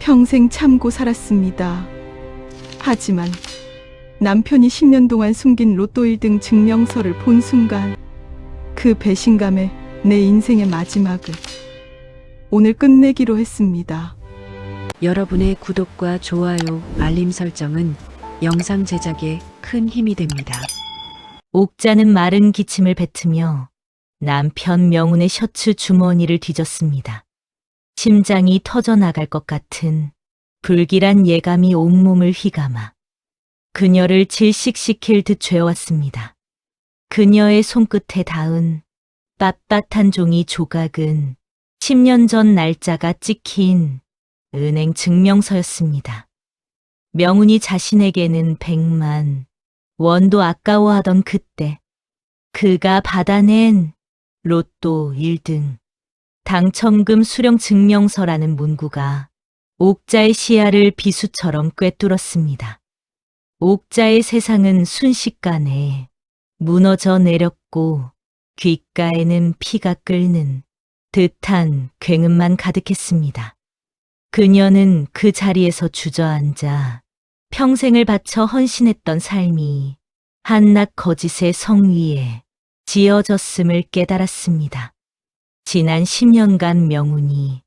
평생 참고 살았습니다. 하지만 남편이 10년 동안 숨긴 로또 1등 증명서를 본 순간 그 배신감에 내 인생의 마지막을 오늘 끝내기로 했습니다. 여러분의 구독과 좋아요, 알림 설정은 영상 제작에 큰 힘이 됩니다. 옥자는 마른 기침을 뱉으며 남편 명운의 셔츠 주머니를 뒤졌습니다. 심장이 터져나갈 것 같은 불길한 예감이 온몸을 휘감아 그녀를 질식시킬 듯 죄어왔습니다. 그녀의 손끝에 닿은 빳빳한 종이 조각은 10년 전 날짜가 찍힌 은행 증명서였습니다. 명운이 자신에게는 100만 원도 아까워하던 그때 그가 받아낸 로또 1등 당첨금 수령 증명서라는 문구가 옥자의 시야를 비수처럼 꿰뚫었습니다. 옥자의 세상은 순식간에 무너져 내렸고 귓가에는 피가 끓는 듯한 굉음만 가득했습니다. 그녀는 그 자리에서 주저앉아 평생을 바쳐 헌신했던 삶이 한낱 거짓의 성 위에 지어졌음을 깨달았습니다. 지난 10년간 명운이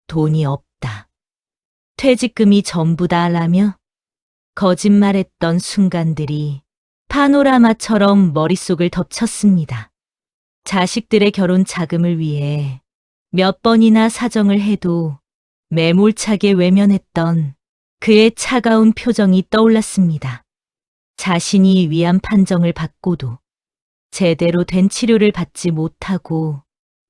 돈이 없다. 퇴직금이 전부다라며 거짓말했던 순간들이 파노라마처럼 머릿속을 덮쳤습니다. 자식들의 결혼 자금을 위해 몇 번이나 사정을 해도 매몰차게 외면했던 그의 차가운 표정이 떠올랐습니다. 자신이 위암 판정을 받고도 제대로 된 치료를 받지 못하고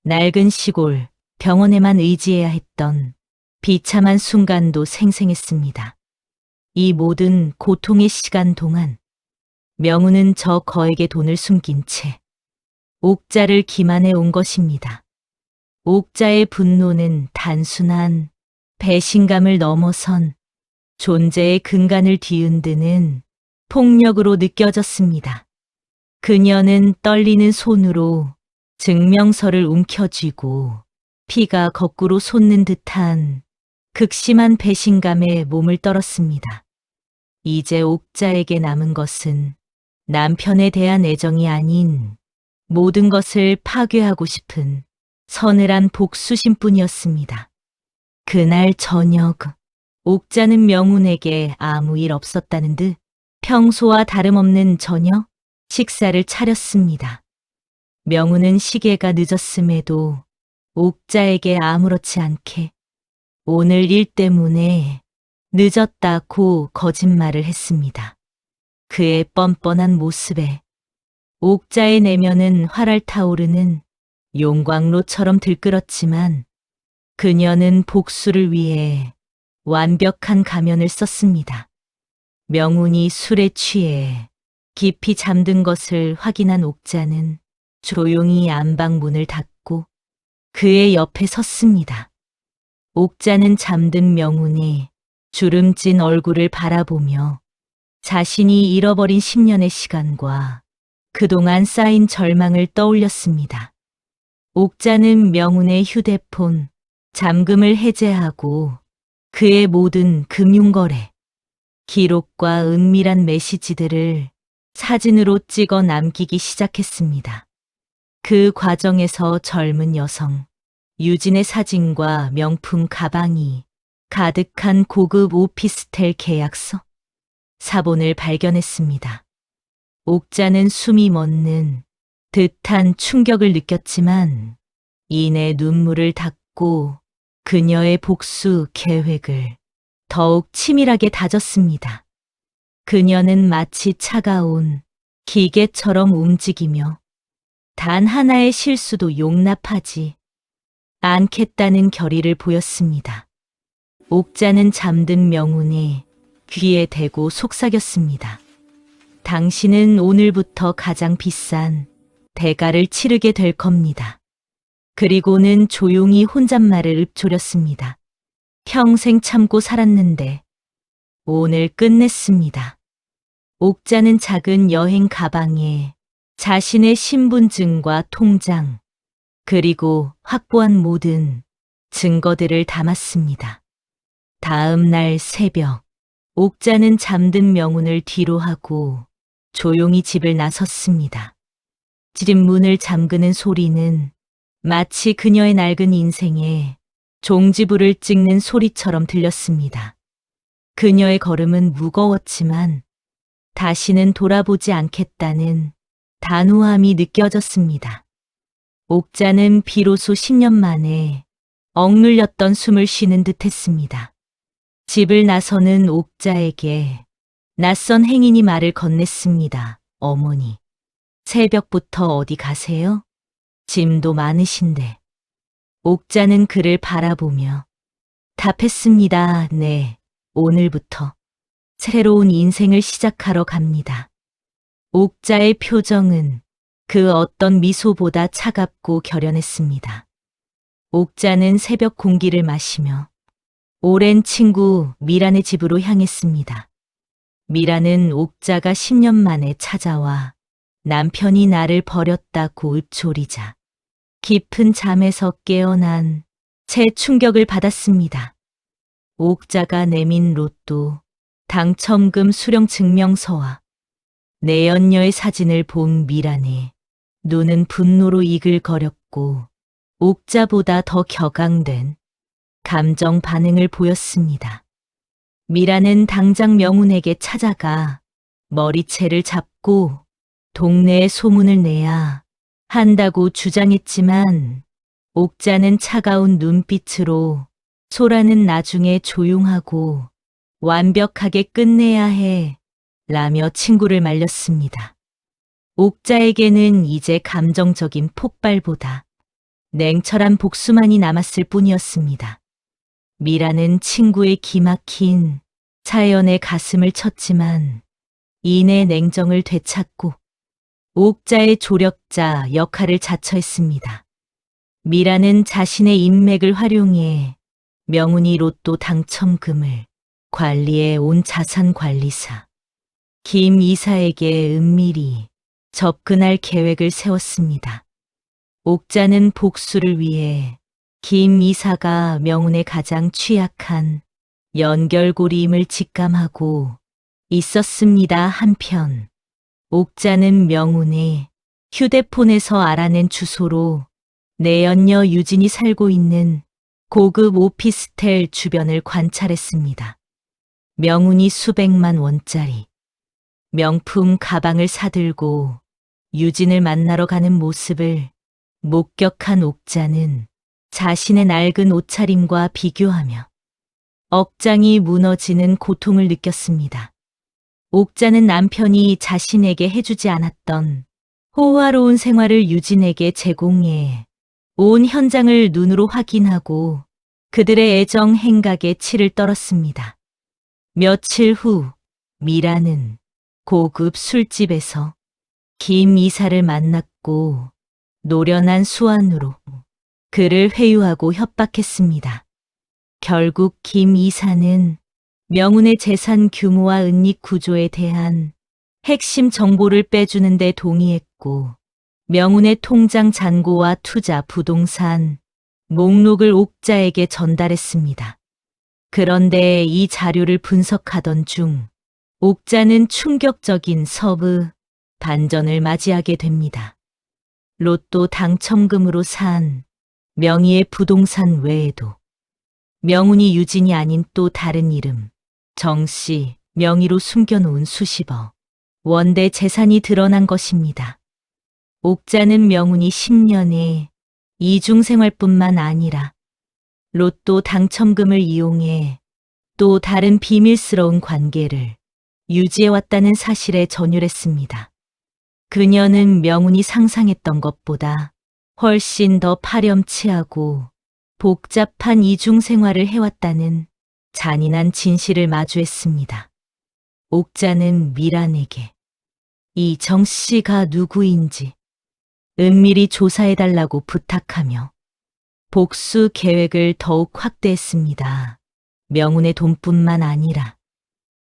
낡은 시골 병원에만 의지해야 했던 비참한 순간도 생생했습니다. 이 모든 고통의 시간 동안 명운은 저 거액의 돈을 숨긴 채 옥자를 기만해 온 것입니다. 옥자의 분노는 단순한 배신감을 넘어선 존재의 근간을 뒤흔드는 폭력으로 느껴졌습니다. 그녀는 떨리는 손으로 증명서를 움켜쥐고 피가 거꾸로 솟는 듯한 극심한 배신감에 몸을 떨었습니다. 이제 옥자에게 남은 것은 남편에 대한 애정이 아닌 모든 것을 파괴하고 싶은 서늘한 복수심뿐이었습니다. 그날 저녁, 옥자는 명운에게 아무 일 없었다는 듯 평소와 다름없는 저녁 식사를 차렸습니다. 명운은 시계가 늦었음에도 옥자에게 아무렇지 않게 오늘 일 때문에 늦었다고 거짓말을 했습니다. 그의 뻔뻔한 모습에 옥자의 내면은 활활 타오르는 용광로처럼 들끓었지만 그녀는 복수를 위해 완벽한 가면을 썼습니다. 명운이 술에 취해 깊이 잠든 것을 확인한 옥자는 조용히 안방 문을 닫고 그의 옆에 섰습니다. 옥자는 잠든 명운의 주름진 얼굴을 바라보며 자신이 잃어버린 10년의 시간과 그동안 쌓인 절망을 떠올렸습니다. 옥자는 명운의 휴대폰, 잠금을 해제하고 그의 모든 금융거래, 기록과 은밀한 메시지들을 사진으로 찍어 남기기 시작했습니다. 그 과정에서 젊은 여성, 유진의 사진과 명품 가방이 가득한 고급 오피스텔 계약서, 사본을 발견했습니다. 옥자는 숨이 멎는 듯한 충격을 느꼈지만 이내 눈물을 닦고 그녀의 복수 계획을 더욱 치밀하게 다졌습니다. 그녀는 마치 차가운 기계처럼 움직이며 단 하나의 실수도 용납하지 않겠다는 결의를 보였습니다. 옥자는 잠든 명운의 귀에 대고 속삭였습니다. 당신은 오늘부터 가장 비싼 대가를 치르게 될 겁니다. 그리고는 조용히 혼잣말을 읊조렸습니다. 평생 참고 살았는데 오늘 끝냈습니다. 옥자는 작은 여행 가방에 자신의 신분증과 통장, 그리고 확보한 모든 증거들을 담았습니다. 다음 날 새벽, 옥자는 잠든 명운을 뒤로 하고 조용히 집을 나섰습니다. 집 문을 잠그는 소리는 마치 그녀의 낡은 인생에 종지부를 찍는 소리처럼 들렸습니다. 그녀의 걸음은 무거웠지만 다시는 돌아보지 않겠다는 단호함이 느껴졌습니다. 옥자는 비로소 10년 만에 억눌렸던 숨을 쉬는 듯 했습니다. 집을 나서는 옥자에게 낯선 행인이 말을 건넸습니다. 어머니, 새벽부터 어디 가세요? 짐도 많으신데. 옥자는 그를 바라보며 답했습니다. 네, 오늘부터 새로운 인생을 시작하러 갑니다. 옥자의 표정은 그 어떤 미소보다 차갑고 결연했습니다. 옥자는 새벽 공기를 마시며 오랜 친구 미란의 집으로 향했습니다. 미란은 옥자가 10년 만에 찾아와 남편이 나를 버렸다고 읊조리자 깊은 잠에서 깨어난 채 충격을 받았습니다. 옥자가 내민 로또 당첨금 수령 증명서와 내연녀의 사진을 본 미란의 눈은 분노로 이글거렸고 옥자보다 더 격앙된 감정 반응을 보였습니다. 미란은 당장 명운에게 찾아가 머리채를 잡고 동네에 소문을 내야 한다고 주장했지만 옥자는 차가운 눈빛으로 소라는 나중에 조용하고 완벽하게 끝내야 해 라며 친구를 말렸습니다. 옥자에게는 이제 감정적인 폭발보다 냉철한 복수만이 남았을 뿐이었습니다. 미라는 친구의 기막힌 사연에 가슴을 쳤지만 이내 냉정을 되찾고 옥자의 조력자 역할을 자처했습니다. 미라는 자신의 인맥을 활용해 명운이 로또 당첨금을 관리해 온 자산관리사 김 이사에게 은밀히 접근할 계획을 세웠습니다. 옥자는 복수를 위해 김 이사가 명운에 가장 취약한 연결고리임을 직감하고 있었습니다. 한편 옥자는 명운의 휴대폰에서 알아낸 주소로 내연녀 유진이 살고 있는 고급 오피스텔 주변을 관찰했습니다. 명운이 수백만 원짜리 명품 가방을 사들고 유진을 만나러 가는 모습을 목격한 옥자는 자신의 낡은 옷차림과 비교하며 억장이 무너지는 고통을 느꼈습니다. 옥자는 남편이 자신에게 해주지 않았던 호화로운 생활을 유진에게 제공해 온 현장을 눈으로 확인하고 그들의 애정 행각에 치를 떨었습니다. 며칠 후 미라는 고급 술집에서 김 이사를 만났고 노련한 수완으로 그를 회유하고 협박했습니다. 결국 김 이사는 명운의 재산 규모와 은닉 구조에 대한 핵심 정보를 빼주는 데 동의했고 명운의 통장 잔고와 투자 부동산 목록을 옥자에게 전달했습니다. 그런데 이 자료를 분석하던 중 옥자는 충격적인 서브 반전을 맞이하게 됩니다. 로또 당첨금으로 산 명의의 부동산 외에도 명운이 유진이 아닌 또 다른 이름 정씨 명의로 숨겨놓은 수십억 원대 재산이 드러난 것입니다. 옥자는 명운이 10년의 이중생활뿐만 아니라 로또 당첨금을 이용해 또 다른 비밀스러운 관계를 유지해왔다는 사실에 전율했습니다. 그녀는 명운이 상상했던 것보다 훨씬 더 파렴치하고 복잡한 이중생활을 해왔다는 잔인한 진실을 마주했습니다. 옥자는 미란에게 이 정 씨가 누구인지 은밀히 조사해달라고 부탁하며 복수 계획을 더욱 확대했습니다. 명운의 돈뿐만 아니라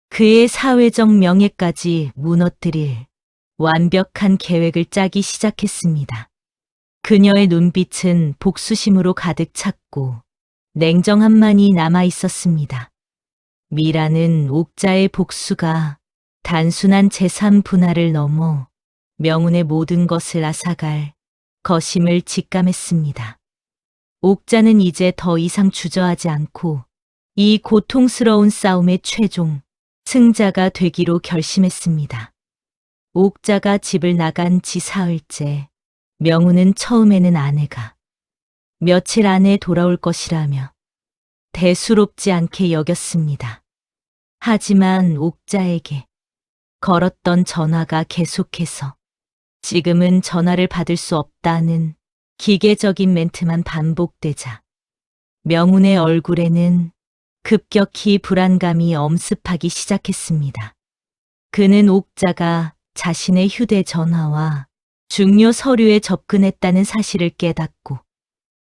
그의 사회적 명예까지 무너뜨릴 완벽한 계획을 짜기 시작했습니다. 그녀의 눈빛은 복수심으로 가득 찼고 냉정함만이 남아 있었습니다. 미라는 옥자의 복수가 단순한 재산 분할을 넘어 명운의 모든 것을 앗아갈 것임을 직감했습니다. 옥자는 이제 더 이상 주저하지 않고 이 고통스러운 싸움의 최종 승자가 되기로 결심했습니다. 옥자가 집을 나간 지 사흘째, 명운은 처음에는 아내가 며칠 안에 돌아올 것이라며 대수롭지 않게 여겼습니다. 하지만 옥자에게 걸었던 전화가 계속해서 지금은 전화를 받을 수 없다는 기계적인 멘트만 반복되자 명운의 얼굴에는 급격히 불안감이 엄습하기 시작했습니다. 그는 옥자가 자신의 휴대전화와 중요 서류에 접근했다는 사실을 깨닫고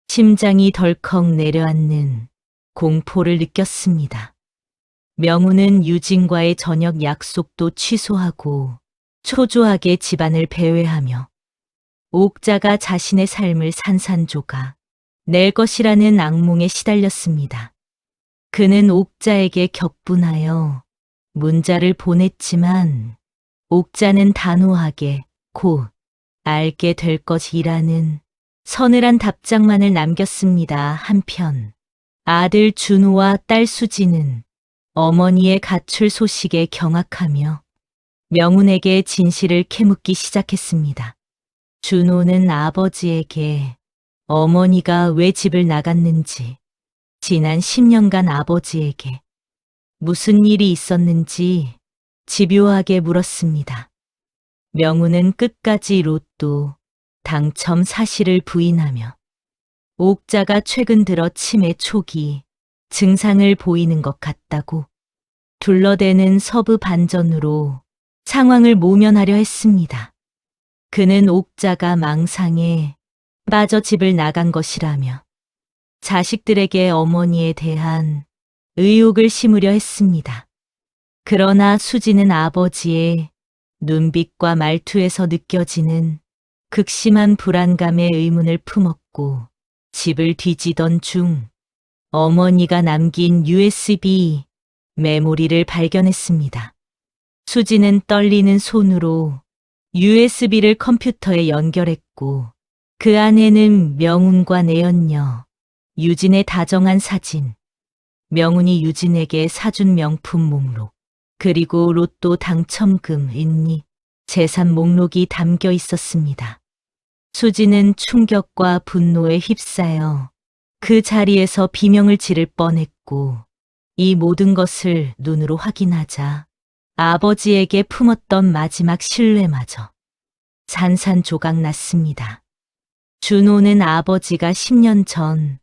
심장이 덜컥 내려앉는 공포를 느꼈습니다. 명운은 유진과의 저녁 약속도 취소하고 초조하게 집안을 배회하며 옥자가 자신의 삶을 산산조각 낼 것이라는 악몽에 시달렸습니다. 그는 옥자에게 격분하여 문자를 보냈지만 옥자는 단호하게 곧 알게 될 것이라는 서늘한 답장만을 남겼습니다. 한편 아들 준호와 딸 수지는 어머니의 가출 소식에 경악하며 명운에게 진실을 캐묻기 시작했습니다. 준호는 아버지에게 어머니가 왜 집을 나갔는지, 지난 10년간 아버지에게 무슨 일이 있었는지 집요하게 물었습니다. 명운은 끝까지 로또 당첨 사실을 부인하며 옥자가 최근 들어 치매 초기 증상을 보이는 것 같다고 둘러대는 서부 반전으로 상황을 모면하려 했습니다. 그는 옥자가 망상에 빠져 집을 나간 것이라며 자식들에게 어머니에 대한 의혹을 심으려 했습니다. 그러나 수지는 아버지의 눈빛과 말투에서 느껴지는 극심한 불안감에 의문을 품었고 집을 뒤지던 중 어머니가 남긴 USB 메모리를 발견했습니다. 수지는 떨리는 손으로 USB를 컴퓨터에 연결했고 그 안에는 명운과 내연녀 유진의 다정한 사진, 명운이 유진에게 사준 명품 목록, 그리고 로또 당첨금, 인리, 재산 목록이 담겨 있었습니다. 수지는 충격과 분노에 휩싸여 그 자리에서 비명을 지를 뻔했고 이 모든 것을 눈으로 확인하자 아버지에게 품었던 마지막 신뢰마저 산산조각 났습니다. 준호는 아버지가 10년 전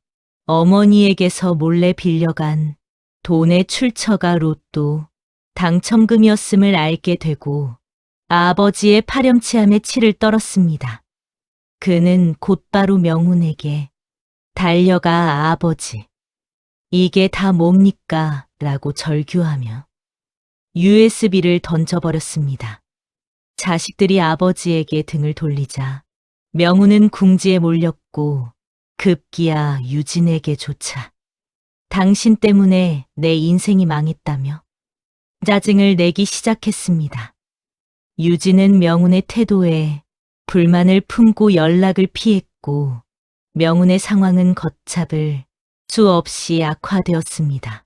어머니에게서 몰래 빌려간 돈의 출처가 로또 당첨금이었음을 알게 되고 아버지의 파렴치함에 치를 떨었습니다. 그는 곧바로 명운에게 달려가 아버지, 이게 다 뭡니까? 라고 절규하며 USB를 던져버렸습니다. 자식들이 아버지에게 등을 돌리자 명운은 궁지에 몰렸고 급기야 유진에게조차 당신 때문에 내 인생이 망했다며 짜증을 내기 시작했습니다. 유진은 명운의 태도에 불만을 품고 연락을 피했고 명운의 상황은 걷잡을 수 없이 악화되었습니다.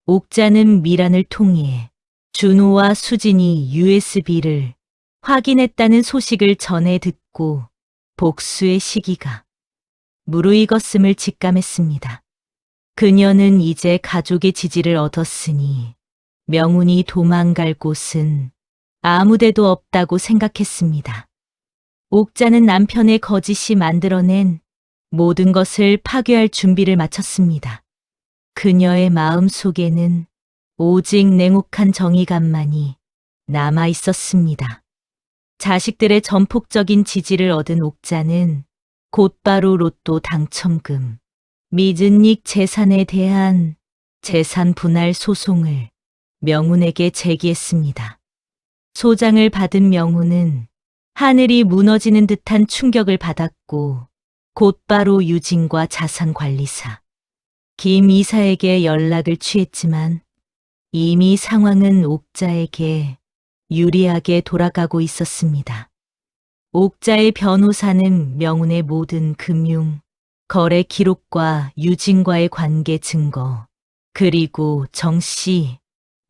옥자는 미란을 통해 준호와 수진이 USB를 확인했다는 소식을 전해 듣고 복수의 시기가 무르익었음을 직감했습니다. 그녀는 이제 가족의 지지를 얻었으니 명운이 도망갈 곳은 아무데도 없다고 생각했습니다. 옥자는 남편의 거짓이 만들어낸 모든 것을 파괴할 준비를 마쳤습니다. 그녀의 마음 속에는 오직 냉혹한 정의감만이 남아 있었습니다. 자식들의 전폭적인 지지를 얻은 옥자는 곧바로 로또 당첨금, 미즈닉 재산에 대한 재산 분할 소송을 명운에게 제기했습니다. 소장을 받은 명운은 하늘이 무너지는 듯한 충격을 받았고 곧바로 유진과 자산관리사 김 이사에게 연락을 취했지만 이미 상황은 옥자에게 유리하게 돌아가고 있었습니다. 옥자의 변호사는 명운의 모든 금융, 거래 기록과 유진과의 관계 증거, 그리고 정씨,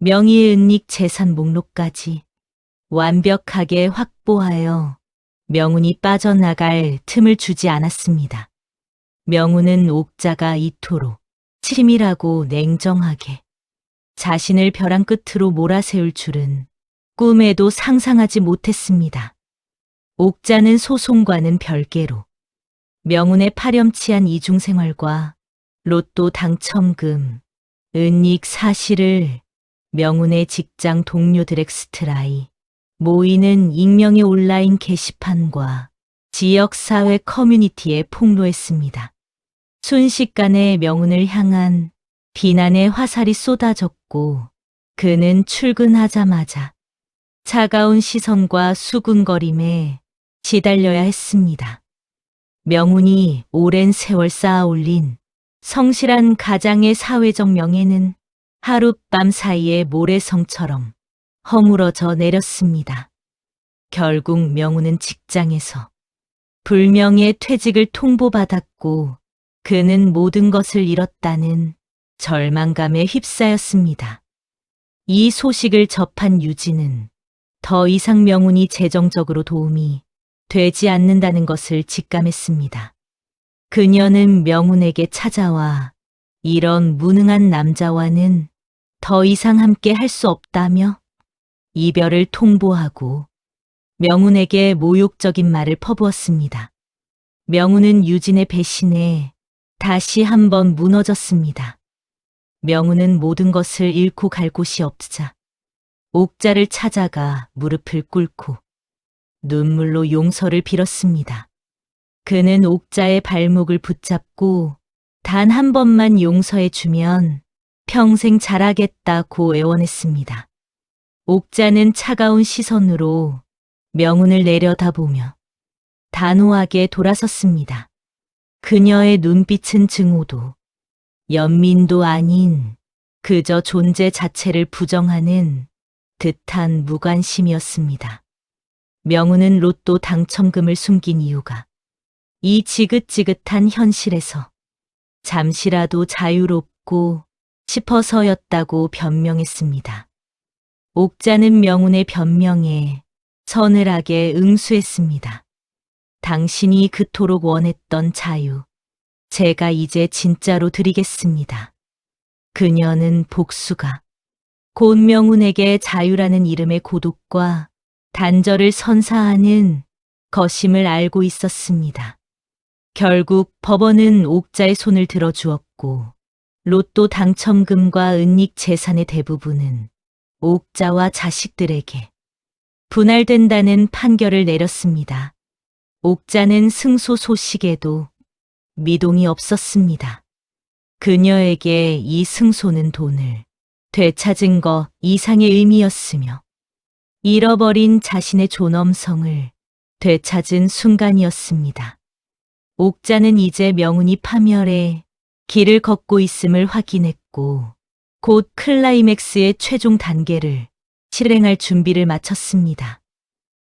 명의의 은닉 재산 목록까지 완벽하게 확보하여 명운이 빠져나갈 틈을 주지 않았습니다. 명운은 옥자가 이토록 치밀하고 냉정하게 자신을 벼랑 끝으로 몰아세울 줄은 꿈에도 상상하지 못했습니다. 옥자는 소송과는 별개로 명운의 파렴치한 이중생활과 로또 당첨금, 은닉 사실을 명운의 직장 동료들 엑스트라이, 모이는 익명의 온라인 게시판과 지역사회 커뮤니티에 폭로했습니다. 순식간에 명운을 향한 비난의 화살이 쏟아졌고 그는 출근하자마자 차가운 시선과 수군거림에 시달려야 했습니다. 명운이 오랜 세월 쌓아 올린 성실한 가장의 사회적 명예는 하룻밤 사이에 모래성처럼 허물어져 내렸습니다. 결국 명운은 직장에서 불명예 퇴직을 통보받았고 그는 모든 것을 잃었다는 절망감에 휩싸였습니다. 이 소식을 접한 유진은 더 이상 명운이 재정적으로 도움이 되지 않는다는 것을 직감했습니다. 그녀는 명운에게 찾아와 이런 무능한 남자와는 더 이상 함께 할 수 없다며 이별을 통보하고 명운에게 모욕적인 말을 퍼부었습니다. 명운은 유진의 배신에 다시 한번 무너졌습니다. 명운은 모든 것을 잃고 갈 곳이 없자 옥자를 찾아가 무릎을 꿇고 눈물로 용서를 빌었습니다. 그는 옥자의 발목을 붙잡고 단 한 번만 용서해 주면 평생 잘하겠다고 애원했습니다. 옥자는 차가운 시선으로 명운을 내려다보며 단호하게 돌아섰습니다. 그녀의 눈빛은 증오도 연민도 아닌 그저 존재 자체를 부정하는 듯한 무관심이었습니다. 명운은 로또 당첨금을 숨긴 이유가 이 지긋지긋한 현실에서 잠시라도 자유롭고 싶어서였다고 변명했습니다. 옥자는 명운의 변명에 서늘하게 응수했습니다. 당신이 그토록 원했던 자유, 제가 이제 진짜로 드리겠습니다. 그녀는 복수가 곧 명운에게 자유라는 이름의 고독과 단절을 선사하는 것임을 알고 있었습니다. 결국 법원은 옥자의 손을 들어주었고 로또 당첨금과 은닉 재산의 대부분은 옥자와 자식들에게 분할된다는 판결을 내렸습니다. 옥자는 승소 소식에도 미동이 없었습니다. 그녀에게 이 승소는 돈을 되찾은 것 이상의 의미였으며 잃어버린 자신의 존엄성을 되찾은 순간이었습니다. 옥자는 이제 명운이 파멸해 길을 걷고 있음을 확인했고 곧 클라이맥스의 최종 단계를 실행할 준비를 마쳤습니다.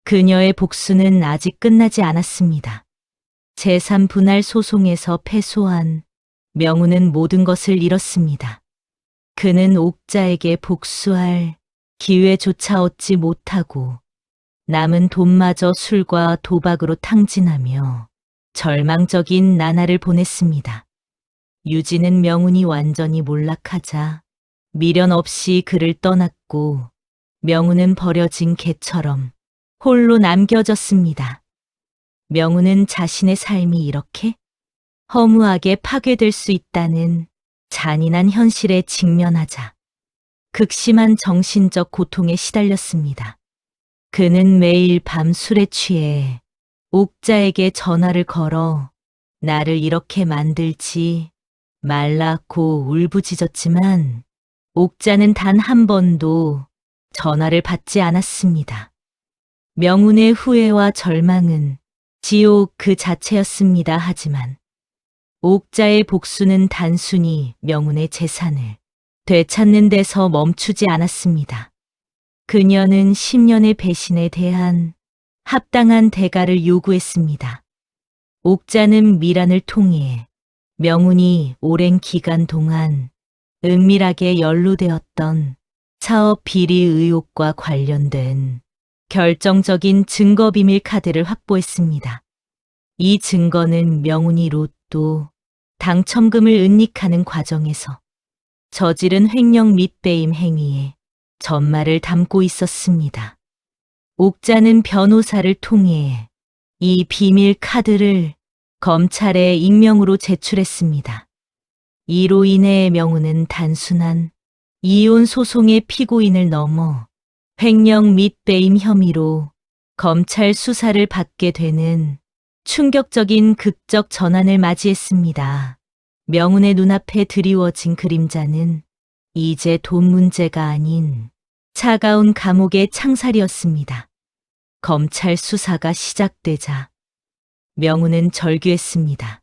그녀의 복수는 아직 끝나지 않았습니다. 재산 분할 소송에서 패소한 명운은 모든 것을 잃었습니다. 그는 옥자에게 복수할 기회조차 얻지 못하고 남은 돈마저 술과 도박으로 탕진하며 절망적인 나날을 보냈습니다. 유진은 명운이 완전히 몰락하자 미련 없이 그를 떠났고 명운은 버려진 개처럼 홀로 남겨졌습니다. 명운은 자신의 삶이 이렇게 허무하게 파괴될 수 있다는 잔인한 현실에 직면하자 극심한 정신적 고통에 시달렸습니다. 그는 매일 밤 술에 취해 옥자에게 전화를 걸어 나를 이렇게 만들지 말라고 울부짖었지만 옥자는 단 한 번도 전화를 받지 않았습니다. 명운의 후회와 절망은 지옥 그 자체였습니다. 하지만 옥자의 복수는 단순히 명운의 재산을 되찾는 데서 멈추지 않았습니다. 그녀는 10년의 배신에 대한 합당한 대가를 요구했습니다. 옥자는 미란을 통해 명운이 오랜 기간 동안 은밀하게 연루되었던 사업 비리 의혹과 관련된 결정적인 증거 비밀 카드를 확보했습니다. 이 증거는 명운이 로또 당첨금을 은닉하는 과정에서 저지른 횡령 및 배임 행위에 전말을 담고 있었습니다. 옥자는 변호사를 통해 이 비밀 카드를 검찰에 익명으로 제출했습니다. 이로 인해 명운은 단순한 이혼 소송의 피고인을 넘어 횡령 및 배임 혐의로 검찰 수사를 받게 되는 충격적인 극적 전환을 맞이했습니다. 명운의 눈앞에 드리워진 그림자는 이제 돈 문제가 아닌 차가운 감옥의 창살이었습니다. 검찰 수사가 시작되자 명운은 절규했습니다.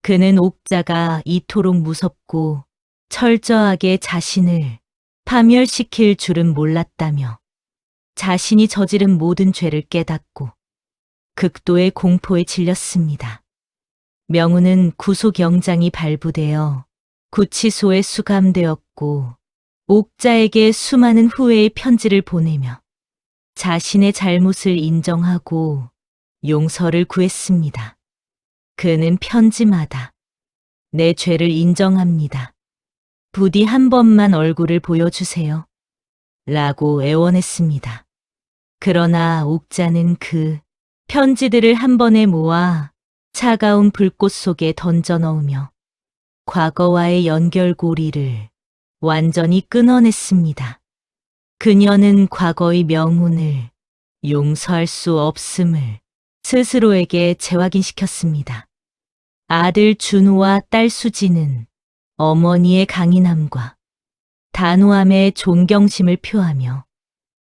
그는 옥자가 이토록 무섭고 철저하게 자신을 파멸시킬 줄은 몰랐다며 자신이 저지른 모든 죄를 깨닫고 극도의 공포에 질렸습니다. 명운은 구속영장이 발부되어 구치소에 수감되었고 옥자에게 수많은 후회의 편지를 보내며 자신의 잘못을 인정하고 용서를 구했습니다. 그는 편지마다 내 죄를 인정합니다. 부디 한 번만 얼굴을 보여주세요. 라고 애원했습니다. 그러나 옥자는 그 편지들을 한 번에 모아 차가운 불꽃 속에 던져 넣으며 과거와의 연결고리를 완전히 끊어냈습니다. 그녀는 과거의 명운을 용서할 수 없음을 스스로에게 재확인시켰습니다. 아들 준호와 딸 수지는 어머니의 강인함과 단호함에 존경심을 표하며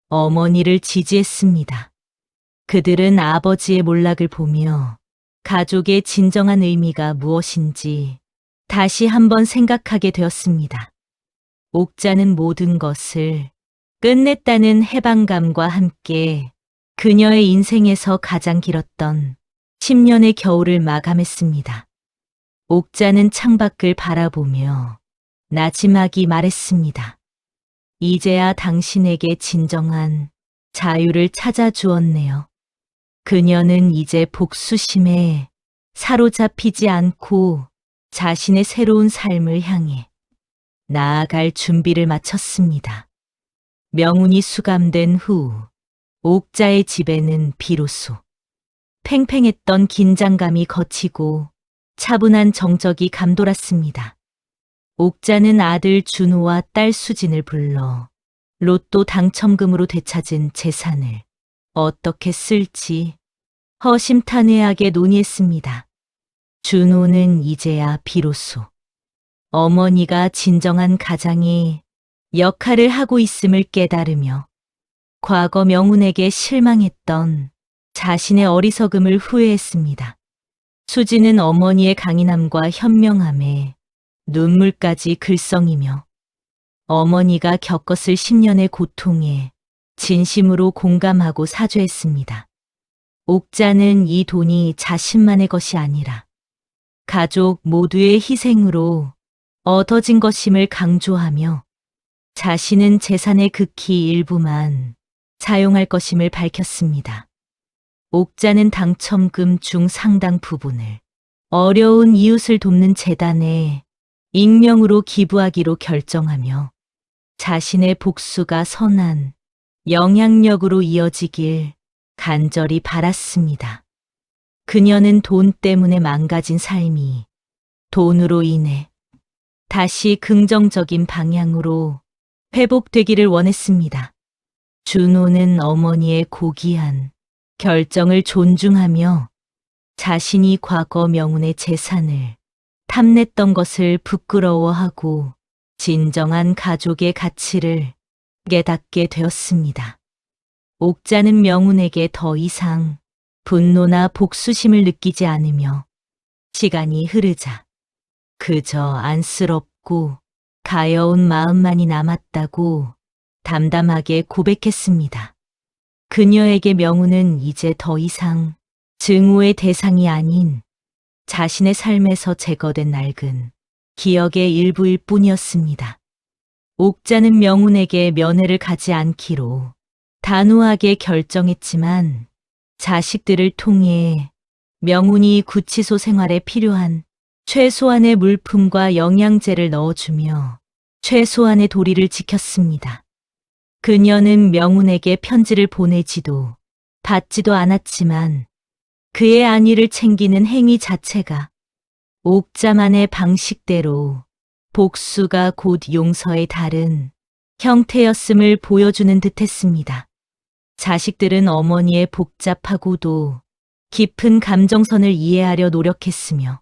어머니를 지지했습니다. 그들은 아버지의 몰락을 보며 가족의 진정한 의미가 무엇인지 다시 한번 생각하게 되었습니다. 옥자는 모든 것을 끝냈다는 해방감과 함께 그녀의 인생에서 가장 길었던 10년의 겨울을 마감했습니다. 옥자는 창밖을 바라보며 나지막이 말했습니다. 이제야 당신에게 진정한 자유를 찾아주었네요. 그녀는 이제 복수심에 사로잡히지 않고 자신의 새로운 삶을 향해 나아갈 준비를 마쳤습니다. 명운이 수감된 후 옥자의 집에는 비로소 팽팽했던 긴장감이 거치고 차분한 정적이 감돌았습니다. 옥자는 아들 준호와 딸 수진을 불러 로또 당첨금으로 되찾은 재산을 어떻게 쓸지 허심탄회하게 논의했습니다. 준호는 이제야 비로소 어머니가 진정한 가장의 역할을 하고 있음을 깨달으며 과거 명운에게 실망했던 자신의 어리석음을 후회했습니다. 수지는 어머니의 강인함과 현명함에 눈물까지 글썽이며 어머니가 겪었을 10년의 고통에 진심으로 공감하고 사죄했습니다. 옥자는 이 돈이 자신만의 것이 아니라 가족 모두의 희생으로 얻어진 것임을 강조하며 자신은 재산의 극히 일부만 사용할 것임을 밝혔습니다. 옥자는 당첨금 중 상당 부분을 어려운 이웃을 돕는 재단에 익명으로 기부하기로 결정하며 자신의 복수가 선한 영향력으로 이어지길 간절히 바랐습니다. 그녀는 돈 때문에 망가진 삶이 돈으로 인해 다시 긍정적인 방향으로 회복되기를 원했습니다. 준호는 어머니의 고귀한 결정을 존중하며 자신이 과거 명운의 재산을 탐냈던 것을 부끄러워하고 진정한 가족의 가치를 깨닫게 되었습니다. 옥자는 명운에게 더 이상 분노나 복수심을 느끼지 않으며 시간이 흐르자 그저 안쓰럽고 가여운 마음만이 남았다고 담담하게 고백했습니다. 그녀에게 명우는 이제 더 이상 증오의 대상이 아닌 자신의 삶에서 제거된 낡은 기억의 일부일 뿐이었습니다. 옥자는 명운에게 면회를 가지 않기로 단호하게 결정했지만 자식들을 통해 명운이 구치소 생활에 필요한 최소한의 물품과 영양제를 넣어주며 최소한의 도리를 지켰습니다. 그녀는 명운에게 편지를 보내지도 받지도 않았지만 그의 안위를 챙기는 행위 자체가 옥자만의 방식대로 복수가 곧 용서의 다른 형태였음을 보여주는 듯했습니다. 자식들은 어머니의 복잡하고도 깊은 감정선을 이해하려 노력했으며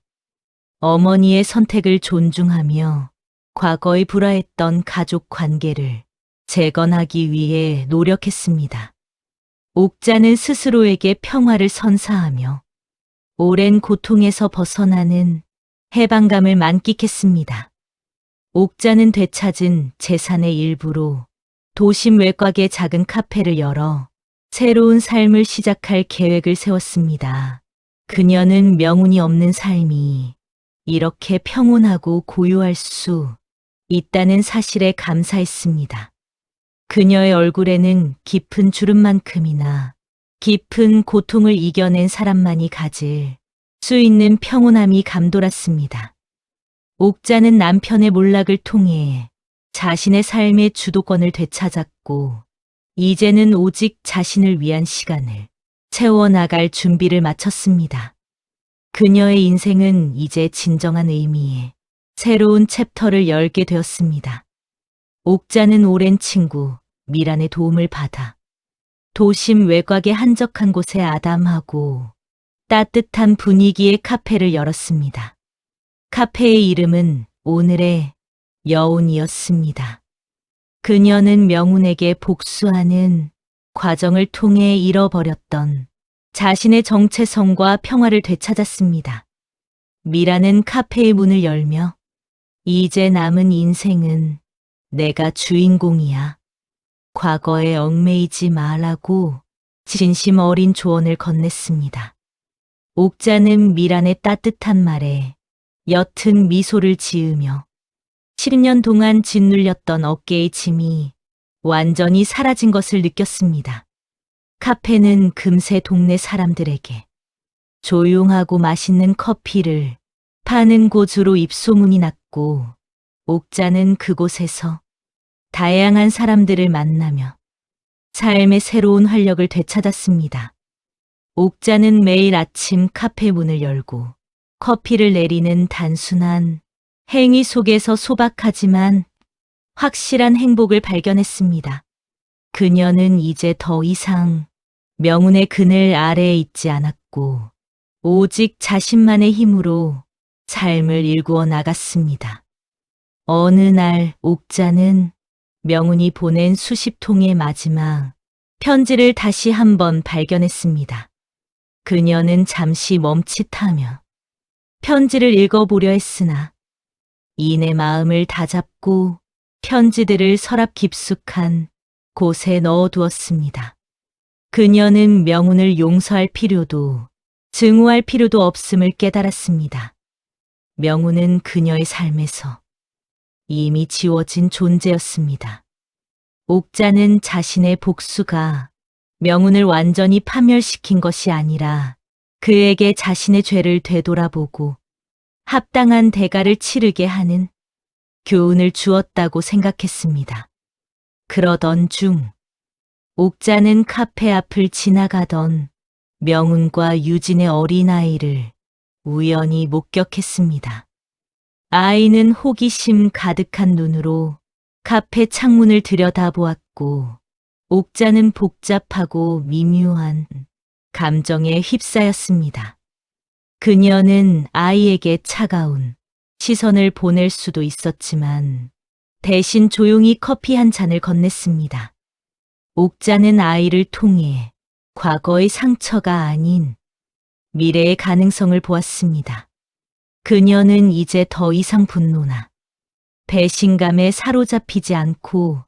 어머니의 선택을 존중하며 과거에 불화했던 가족 관계를 재건하기 위해 노력했습니다. 옥자는 스스로에게 평화를 선사하며 오랜 고통에서 벗어나는 해방감을 만끽했습니다. 옥자는 되찾은 재산의 일부로 도심 외곽의 작은 카페를 열어 새로운 삶을 시작할 계획을 세웠습니다. 그녀는 명운이 없는 삶이 이렇게 평온하고 고요할 수 있다는 사실에 감사했습니다. 그녀의 얼굴에는 깊은 주름만큼이나 깊은 고통을 이겨낸 사람만이 가질 수 있는 평온함이 감돌았습니다. 옥자는 남편의 몰락을 통해 자신의 삶의 주도권을 되찾았고 이제는 오직 자신을 위한 시간을 채워나갈 준비를 마쳤습니다. 그녀의 인생은 이제 진정한 의미의 새로운 챕터를 열게 되었습니다. 옥자는 오랜 친구 미란의 도움을 받아 도심 외곽의 한적한 곳에 아담하고 따뜻한 분위기의 카페를 열었습니다. 카페의 이름은 오늘의 여운이었습니다. 그녀는 명운에게 복수하는 과정을 통해 잃어버렸던 자신의 정체성과 평화를 되찾았습니다. 미라는 카페의 문을 열며 이제 남은 인생은 내가 주인공이야. 과거에 얽매이지 말라고 진심 어린 조언을 건넸습니다. 옥자는 미란의 따뜻한 말에 옅은 미소를 지으며 10년 동안 짓눌렸던 어깨의 짐이 완전히 사라진 것을 느꼈습니다. 카페는 금세 동네 사람들에게 조용하고 맛있는 커피를 파는 곳으로 입소문이 났고 옥자는 그곳에서 다양한 사람들을 만나며 삶의 새로운 활력을 되찾았습니다. 옥자는 매일 아침 카페 문을 열고 커피를 내리는 단순한 행위 속에서 소박하지만 확실한 행복을 발견했습니다. 그녀는 이제 더 이상 명운의 그늘 아래에 있지 않았고 오직 자신만의 힘으로 삶을 일구어 나갔습니다. 어느 날 옥자는 명운이 보낸 수십 통의 마지막 편지를 다시 한번 발견했습니다. 그녀는 잠시 멈칫하며 편지를 읽어보려 했으나 이내 마음을 다잡고 편지들을 서랍 깊숙한 곳에 넣어두었습니다. 그녀는 명운을 용서할 필요도 증오할 필요도 없음을 깨달았습니다. 명운은 그녀의 삶에서 이미 지워진 존재였습니다. 옥자는 자신의 복수가 명운을 완전히 파멸시킨 것이 아니라 그에게 자신의 죄를 되돌아보고 합당한 대가를 치르게 하는 교훈을 주었다고 생각했습니다. 그러던 중 옥자는 카페 앞을 지나가던 명운과 유진의 어린아이를 우연히 목격했습니다. 아이는 호기심 가득한 눈으로 카페 창문을 들여다보았고 옥자는 복잡하고 미묘한 감정에 휩싸였습니다. 그녀는 아이에게 차가운 시선을 보낼 수도 있었지만 대신 조용히 커피 한 잔을 건넸습니다. 옥자는 아이를 통해 과거의 상처가 아닌 미래의 가능성을 보았습니다. 그녀는 이제 더 이상 분노나 배신감에 사로잡히지 않고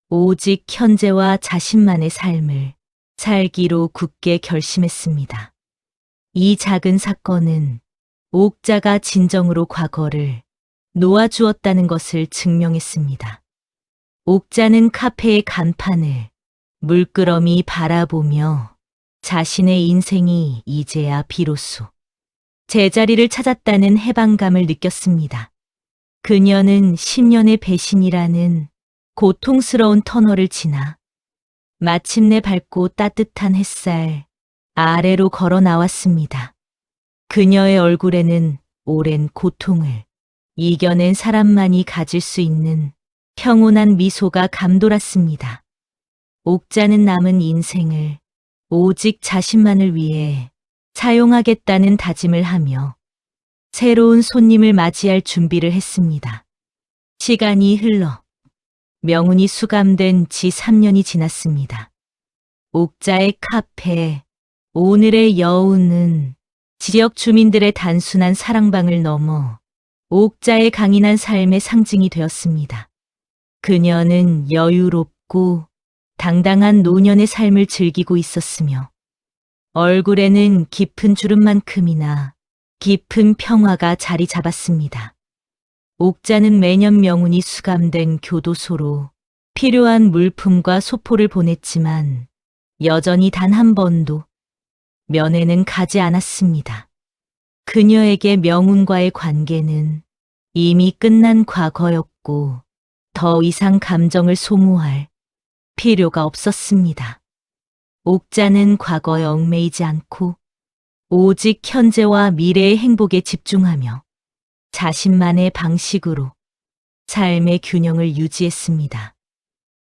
오직 현재와 자신만의 삶을 살기로 굳게 결심했습니다. 이 작은 사건은 옥자가 진정으로 과거를 놓아주었다는 것을 증명했습니다. 옥자는 카페의 간판을 물끄러미 바라보며 자신의 인생이 이제야 비로소 제자리를 찾았다는 해방감을 느꼈습니다. 그녀는 10년의 배신이라는 고통스러운 터널을 지나 마침내 밝고 따뜻한 햇살 아래로 걸어 나왔습니다. 그녀의 얼굴에는 오랜 고통을 이겨낸 사람만이 가질 수 있는 평온한 미소가 감돌았습니다. 옥자는 남은 인생을 오직 자신만을 위해 사용하겠다는 다짐을 하며 새로운 손님을 맞이할 준비를 했습니다. 시간이 흘러 명운이 수감된 지 3년이 지났습니다. 옥자의 카페, 오늘의 여운은 지역 주민들의 단순한 사랑방을 넘어 옥자의 강인한 삶의 상징이 되었습니다. 그녀는 여유롭고 당당한 노년의 삶을 즐기고 있었으며 얼굴에는 깊은 주름만큼이나 깊은 평화가 자리 잡았습니다. 옥자는 매년 명운이 수감된 교도소로 필요한 물품과 소포를 보냈지만 여전히 단 한 번도 면회는 가지 않았습니다. 그녀에게 명운과의 관계는 이미 끝난 과거였고 더 이상 감정을 소모할 필요가 없었습니다. 옥자는 과거에 얽매이지 않고 오직 현재와 미래의 행복에 집중하며 자신만의 방식으로 삶의 균형을 유지했습니다.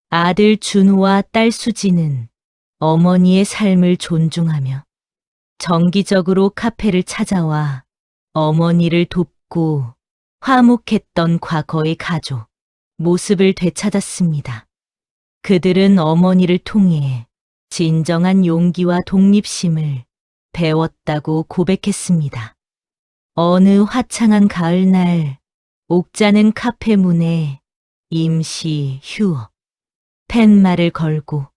아들 준호와 딸 수지는 어머니의 삶을 존중하며 정기적으로 카페를 찾아와 어머니를 돕고 화목했던 과거의 가족 모습을 되찾았습니다. 그들은 어머니를 통해 진정한 용기와 독립심을 배웠다고 고백했습니다. 어느 화창한 가을날 옥자는 카페 문에 임시 휴업 팻말을 걸고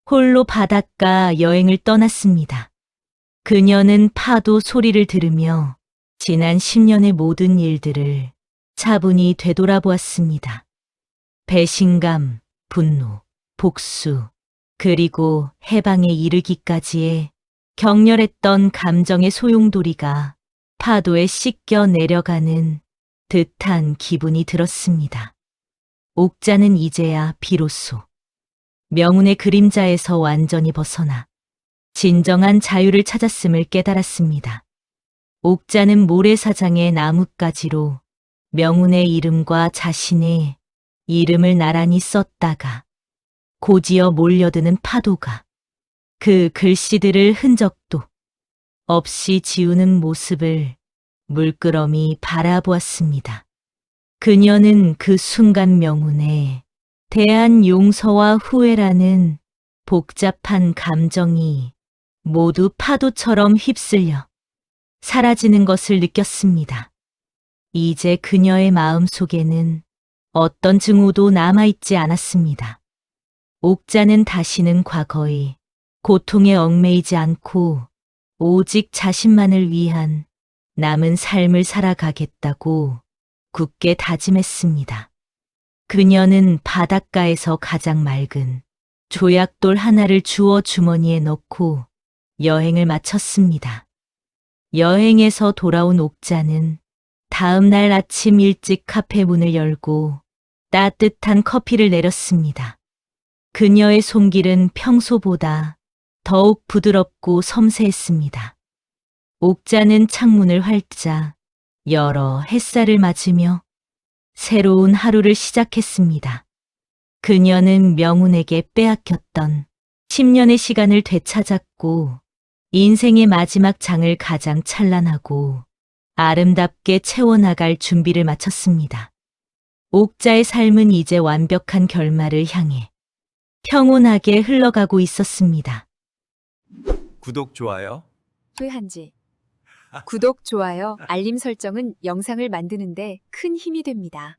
홀로 바닷가 여행을 떠났습니다. 그녀는 파도 소리를 들으며 지난 10년의 모든 일들을 차분히 되돌아보았습니다. 배신감, 분노, 복수, 그리고 해방에 이르기까지의 격렬했던 감정의 소용돌이가 파도에 씻겨 내려가는 듯한 기분이 들었습니다. 옥자는 이제야 비로소 명운의 그림자에서 완전히 벗어나 진정한 자유를 찾았음을 깨달았습니다. 옥자는 모래사장의 나뭇가지로 명운의 이름과 자신의 이름을 나란히 썼다가 곧이어 몰려드는 파도가 그 글씨들을 흔적도 없이 지우는 모습을 물끄러미 바라보았습니다. 그녀는 그 순간 명운에 대한 용서와 후회라는 복잡한 감정이 모두 파도처럼 휩쓸려 사라지는 것을 느꼈습니다. 이제 그녀의 마음 속에는 어떤 증오도 남아있지 않았습니다. 옥자는 다시는 과거의 고통에 얽매이지 않고 오직 자신만을 위한 남은 삶을 살아가겠다고 굳게 다짐했습니다. 그녀는 바닷가에서 가장 맑은 조약돌 하나를 주워 주머니에 넣고 여행을 마쳤습니다. 여행에서 돌아온 옥자는 다음 날 아침 일찍 카페 문을 열고 따뜻한 커피를 내렸습니다. 그녀의 손길은 평소보다 더욱 부드럽고 섬세했습니다. 옥자는 창문을 활짝 열어 햇살을 맞으며 새로운 하루를 시작했습니다. 그녀는 명운에게 빼앗겼던 10년의 시간을 되찾았고 인생의 마지막 장을 가장 찬란하고 아름답게 채워나갈 준비를 마쳤습니다. 옥자의 삶은 이제 완벽한 결말을 향해 평온하게 흘러가고 있었습니다. 구독, 좋아요. 후회한지. 구독, 좋아요, 알림 설정은 영상을 만드는데 큰 힘이 됩니다.